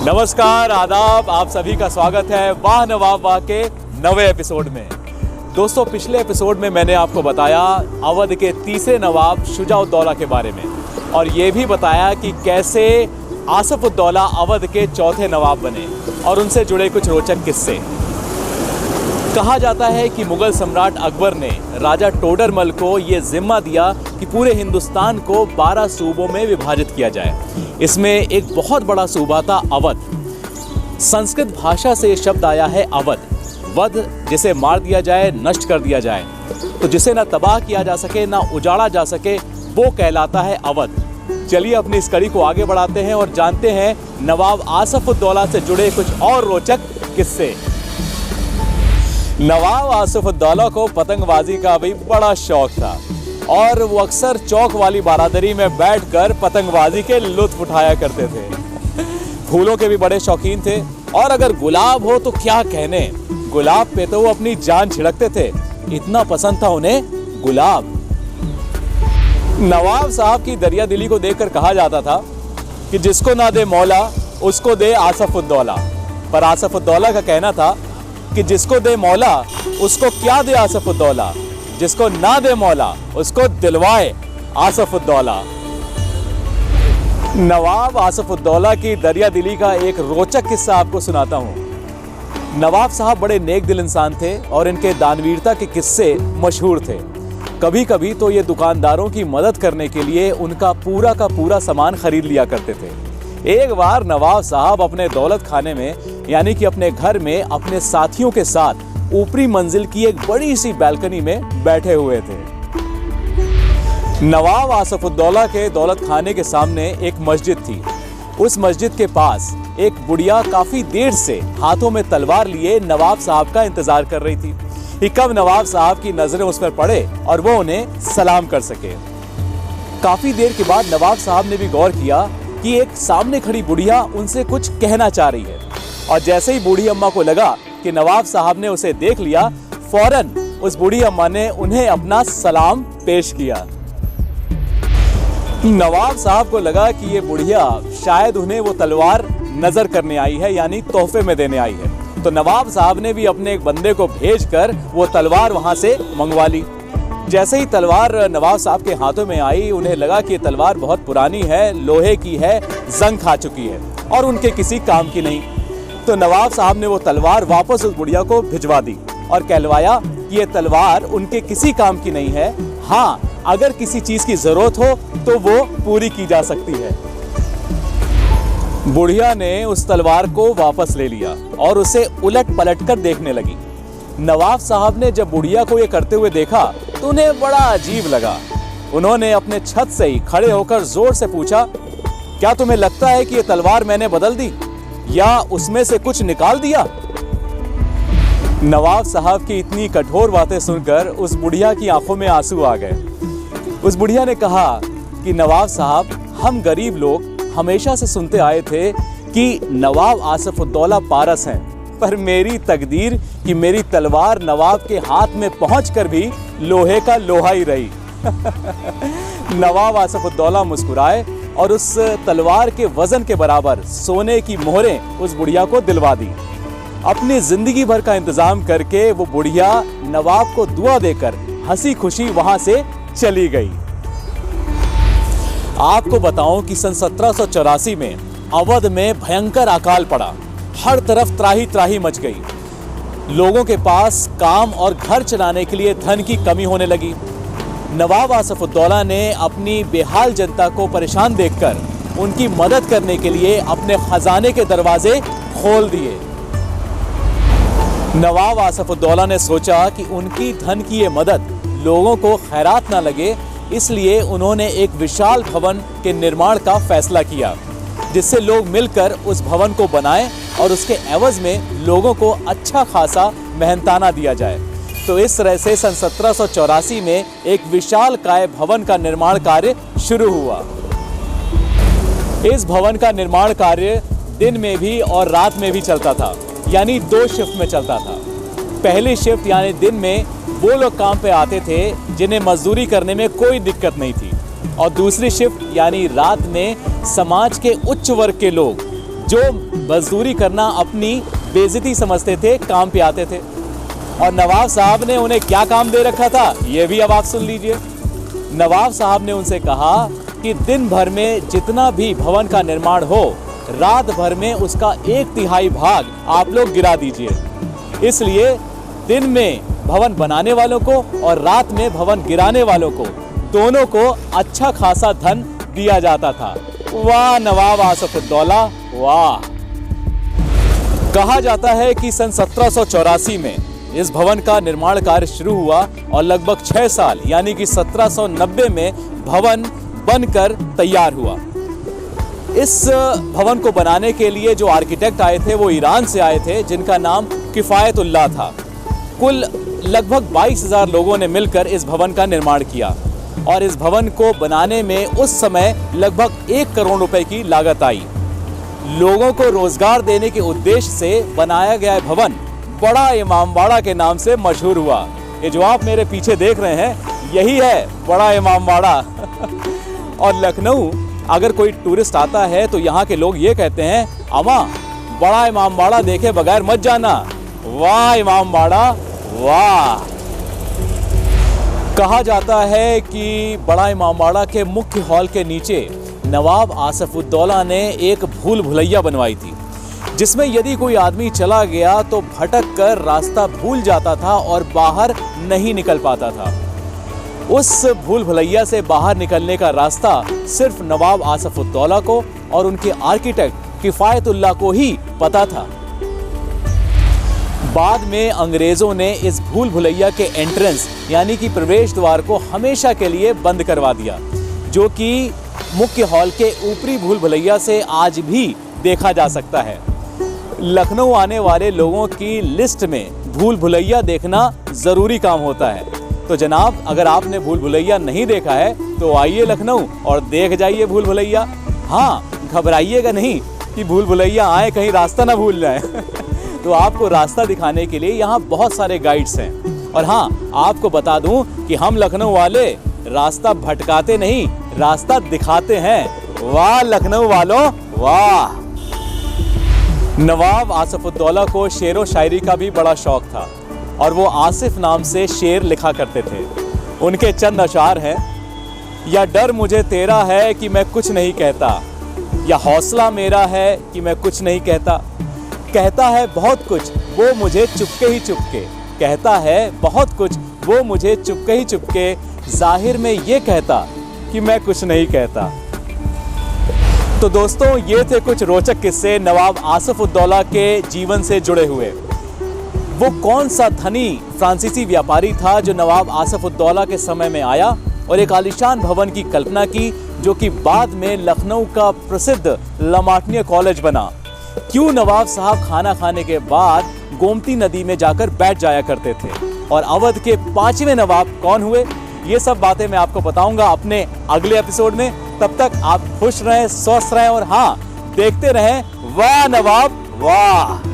नमस्कार, आदाब, आप सभी का स्वागत है वाह नवाब वाह के नवे एपिसोड में। दोस्तों, पिछले एपिसोड में मैंने आपको बताया अवध के तीसरे नवाब शुजा-उद-दौला के बारे में और ये भी बताया कि कैसे आसफ-उद-दौला अवध के चौथे नवाब बने और उनसे जुड़े कुछ रोचक किस्से। कहा जाता है कि मुगल सम्राट अकबर ने राजा टोडरमल को ये जिम्मा दिया कि पूरे हिंदुस्तान को 12 सूबों में विभाजित किया जाए। इसमें एक बहुत बड़ा सूबा था अवध। संस्कृत भाषा से ये शब्द आया है अवध। वध जिसे मार दिया जाए, नष्ट कर दिया जाए, तो जिसे ना तबाह किया जा सके ना उजाड़ा जा सके, वो कहलाता है अवध। चलिए अपनी इस कड़ी को आगे बढ़ाते हैं और जानते हैं नवाब आसफ-उद-दौला से जुड़े कुछ और रोचक किस्से। नवाब आसफ-उद-दौला को पतंगबाजी का भी बड़ा शौक था और वो अक्सर चौक वाली बारादरी में बैठकर पतंगबाजी के लुत्फ उठाया करते थे। फूलों के भी बड़े शौकीन थे और अगर गुलाब हो तो क्या कहने, गुलाब पे तो वो अपनी जान छिड़कते थे, इतना पसंद था उन्हें गुलाब। नवाब साहब की दरिया दिली को देखकर कहा जाता था कि जिसको ना दे मौला उसको दे आसफ-उद-दौला, पर आसफ-उद-दौला का कहना था कि जिसको दे मौला उसको क्या दे आसफ-उद-दौला, जिसको ना दे मौला उसको दिलवाए आसफ-उद-दौला। नवाब आसफ-उद-दौला की दरिया दिली का एक रोचक किस्सा आपको सुनाता हूँ। नवाब साहब बड़े नेक दिल इंसान थे और इनके दानवीरता के किस्से मशहूर थे। कभी कभी तो ये दुकानदारों की मदद करने के लिए उनका पूरा का पूरा सामान खरीद लिया करते थे। एक बार नवाब साहब अपने दौलत खाने में यानी कि अपने घर में अपने साथियों के साथ ऊपरी मंजिल की एक बड़ी सी बालकनी में बैठे हुए थे। नवाब आसफ-उद-दौला के दौलत खाने के सामने एक मस्जिद थी। उस मस्जिद के पास एक बुढ़िया काफी देर से हाथों में तलवार लिए नवाब साहब का इंतजार कर रही थी कि कब नवाब साहब की नजरें उस पर पड़े और वो उन्हें सलाम कर सके। काफी देर के बाद नवाब साहब ने भी गौर किया कि एक सामने खड़ी बुढ़िया उनसे कुछ कहना चाह रही है और जैसे ही बूढ़ी अम्मा को लगा कि नवाब साहब ने उसे देख लिया, फौरन उस बूढ़ी अम्मा ने उन्हें अपना सलाम पेश किया। नवाब साहब को लगा कि ये बुढ़िया शायद उन्हें वो तलवार नजर करने आई है, यानी तोहफे में देने आई है। तो नवाब साहब ने भी अपने एक बंदे को भेजकर वो तलवार वहां से मंगवा ली। जैसे ही तलवार नवाब साहब के हाथों में आई, उन्हें लगा कि ये तलवार बहुत पुरानी है, लोहे की है, जंग खा चुकी है और उनके किसी काम की नहीं। तो नवाब साहब ने वो तलवार वापस उस बुढ़िया को भिजवा दी और कहलवाया कि ये तलवार उनके किसी काम की नहीं है, हाँ अगर किसी चीज की जरूरत हो तो वो पूरी की जा सकती है। बुढ़िया ने उस तलवार को वापस ले लिया और उसे उलट पलट कर देखने लगी। नवाब साहब ने जब बुढ़िया को ये करते हुए देखा तो उन्हें बड़ा अजीब लगा। उन्होंने अपने छत से ही खड़े होकर जोर से पूछा, क्या तुम्हें लगता है कि ये तलवार मैंने बदल दी या उसमें से कुछ निकाल दिया? नवाब साहब की इतनी कठोर बातें सुनकर उस बुढ़िया की आंखों में आंसू आ गए। उस बुढ़िया ने कहा कि नवाब साहब, हम गरीब लोग हमेशा से सुनते आए थे कि नवाब आसफ-उद-दौला पारस हैं, पर मेरी तकदीर कि मेरी तलवार नवाब के हाथ में पहुंचकर भी लोहे का लोहा ही रही। नवाब आसफ-उद-दौला मुस्कुराए और उस तलवार के वजन के बराबर सोने की मोहरें उस बुढ़िया को दिलवा दी। अपनी जिंदगी भर का इंतजाम करके वो बुढ़िया नवाब को दुआ देकर हंसी खुशी वहां से चली गई। आपको बताऊं कि सन 1784 में अवध में भयंकर अकाल पड़ा। हर तरफ त्राही त्राही मच गई। लोगों के पास काम और घर चलाने के लिए धन की कमी होने लगी। नवाब आसफ-उद-दौला ने अपनी बेहाल जनता को परेशान देखकर उनकी मदद करने के लिए अपने खजाने के दरवाजे खोल दिए। नवाब आसफ-उद-दौला ने सोचा कि उनकी धन की ये मदद लोगों को खैरात ना लगे, इसलिए उन्होंने एक विशाल भवन के निर्माण का फैसला किया जिससे लोग मिलकर उस भवन को बनाएं और उसके एवज में लोगों को अच्छा खासा मेहनताना दिया जाए। तो इस तरह से सन 1784 में एक विशाल काय भवन का निर्माण कार्य शुरू हुआ। इस भवन का निर्माण कार्य दिन में भी और रात में भी चलता था, यानी 2 शिफ्ट में चलता था। पहली शिफ्ट यानी दिन में वो लोग काम पे आते थे जिन्हें मजदूरी करने में कोई दिक्कत नहीं थी, और दूसरी शिफ्ट यानी रात में समाज के उच्च वर्ग के लोग जो मजदूरी करना अपनी बेइज्जती समझते थे, काम पे आते थे। और नवाब साहब ने उन्हें क्या काम दे रखा था, ये भी अब आप सुन लीजिए। नवाब साहब ने उनसे कहा कि दिन भर में जितना भी भवन का निर्माण हो, रात भर में उसका 1/3 भाग आप लोग गिरा दीजिए। इसलिए दिन में भवन बनाने वालों को और रात में भवन गिराने वालों को, दोनों को अच्छा खासा धन दिया जाता था। वाह नवाब आसफुद्दौला, वाह। कहा जाता है कि सन 1784 में इस भवन का निर्माण कार्य शुरू हुआ और लगभग 6 साल यानी कि 1790 में भवन बनकर तैयार हुआ। इस भवन को बनाने के लिए जो आर्किटेक्ट आए थे वो ईरान से आए थे, जिनका नाम किफायतुल्लाह था। कुल लगभग 22,000 लोगों ने मिलकर इस भवन का निर्माण किया और इस भवन को बनाने में उस समय लगभग 1 करोड़ रुपए की लागत आई। लोगों को रोजगार देने के उद्देश्य से बनाया गया भवन बड़ा इमामबाड़ा के नाम से मशहूर हुआ। ये जो आप मेरे पीछे देख रहे हैं, यही है बड़ा इमामबाड़ा। और लखनऊ अगर कोई टूरिस्ट आता है तो यहाँ के लोग ये कहते हैं, अमा बड़ा इमामबाड़ा देखे बगैर मत जाना। वाह इमामबाड़ा, वाह। कहा जाता है कि बड़ा इमामबाड़ा के मुख्य हॉल के नीचे नवाब आसफुद्दौला ने एक भूल भुलैया बनवाई थी, जिसमें यदि कोई आदमी चला गया तो भटक कर रास्ता भूल जाता था और बाहर नहीं निकल पाता था। उस भूल भुलैया से बाहर निकलने का रास्ता सिर्फ नवाब आसफुद्दौला को और उनके आर्किटेक्ट किफायतुल्लाह को ही पता था। बाद में अंग्रेजों ने इस भूल भुलैया के एंट्रेंस यानी कि प्रवेश द्वार को हमेशा के लिए बंद करवा दिया, जो कि मुख्य हॉल के ऊपरी भूल भुलैया से आज भी देखा जा सकता है। लखनऊ आने वाले लोगों की लिस्ट में भूल भुलैया देखना जरूरी काम होता है। तो जनाब, अगर आपने भूल भुलैया नहीं देखा है तो आइए लखनऊ और देख जाइए भूल भुलैया। हाँ, घबराइएगा नहीं कि भूल भुलैया आए कहीं रास्ता ना भूल जाए। तो आपको रास्ता दिखाने के लिए यहाँ बहुत सारे गाइड्स हैं। और हाँ, आपको बता दूं कि हम लखनऊ वाले रास्ता भटकाते नहीं, रास्ता दिखाते हैं। वाह लखनऊ वालों, वाह। नवाब आसफुद्दौला को शेर व शायरी का भी बड़ा शौक था और वो आसिफ नाम से शेर लिखा करते थे। उनके चंद अशार हैं, या डर मुझे तेरा है कि मैं कुछ नहीं कहता, या हौसला मेरा है कि मैं कुछ नहीं कहता। कहता है बहुत कुछ वो मुझे चुपके ही चुपके, कहता है बहुत कुछ वो मुझे चुपके ही चुपके, जाहिर में ये कहता कि मैं कुछ नहीं कहता। तो दोस्तों, ये थे कुछ रोचक किस्से नवाब आसफुद्दौला के जीवन से जुड़े हुए। वो कौन सा धनी फ्रांसीसी व्यापारी था जो नवाब आसफुद्दौला के समय में आया और एक आलीशान भवन की कल्पना की, जो कि बाद में लखनऊ का प्रसिद्ध लमाटनिया कॉलेज बना। क्यों नवाब साहब खाना खाने के बाद गोमती नदी में जाकर बैठ जाया करते थे, और अवध के 5वें नवाब कौन हुए, ये सब बातें मैं आपको बताऊंगा अपने अगले एपिसोड में। तब तक आप खुश रहें, स्वस्थ रहें और हाँ, देखते रहें वाह नवाब वाह।